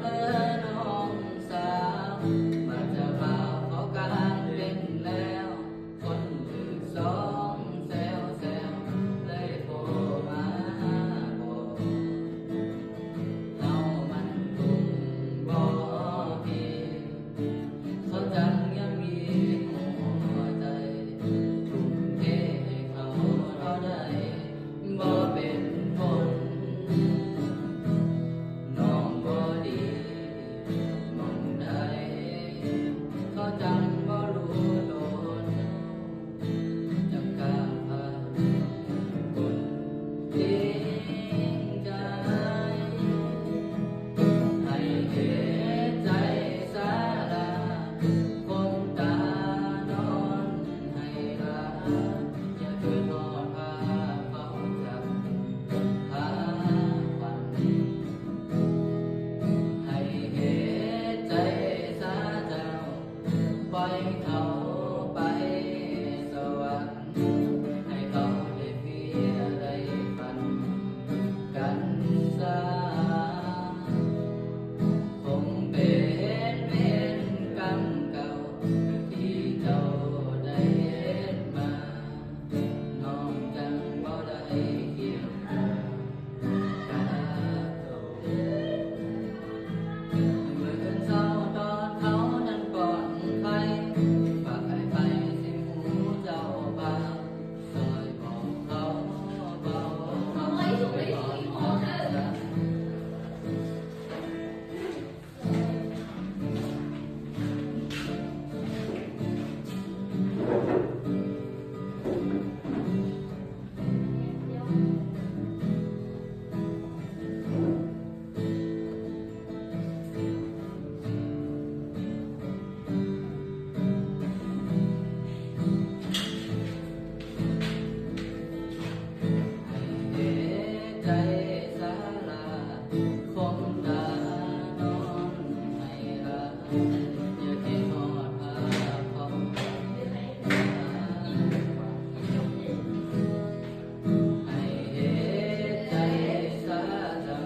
เดินน้องสาวมาจะพาเขากางเล่นแล้วคนถึงสองแซวเลยโทรมาบอกเรามันคงบ่ผิดเขาจังยังมีหัวใจทุ่มเทให้เขาเราได้บ่เป็นคน น้องบ่ดีมองได้เขาจังบ่รู้โดนจังกล้าพาคนจริงใจให้เหตุใจสาลาคงตานอนให้รักอย่าเคยทอดพาเขาจับพาฝัน ให้เหตุใจสาเจ้าปล่อยเขาไปสวรรค์ให้เขาได้เพียงได้ฝันกันซะคงเป็นเวรกรรมเก่าที่เจ้าได้เฮ็ดมาน้องจังบ่ได้เกี่ยวกับเขา เมื่อคืนเศร้าตอนเขานั้นก่อนใครฝากให้ไปสิหูเจ้าบ่าวซอยบอกเขาเบาไปก่อนทำใจใจสาลาคงตานอนให้รักอย่าคิดทอดพาเขาให้เหตุใจสาเจ้า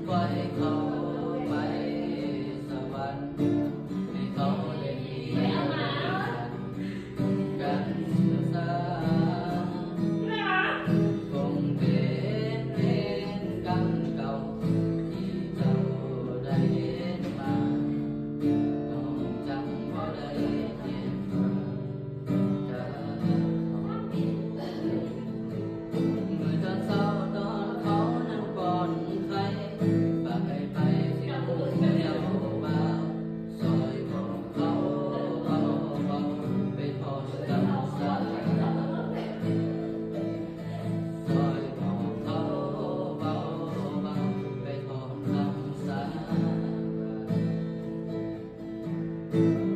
ปล่อยเขาไปสวรรค์ให้เขาได้มีกันซะ คงเป็นเวรกรรมเก่าที่เจ้าได้เห็นมาน้องจังบ่ได้เห็นกันเมื่อตอนเศร้าตอนเขานั้นก่อนใครฝากให้ไปสิหูเดียวบ่าวซอยบอกเขาเบาไปทอดกับสา ซอยบอกเขาเบาไปทอนคำสาบาน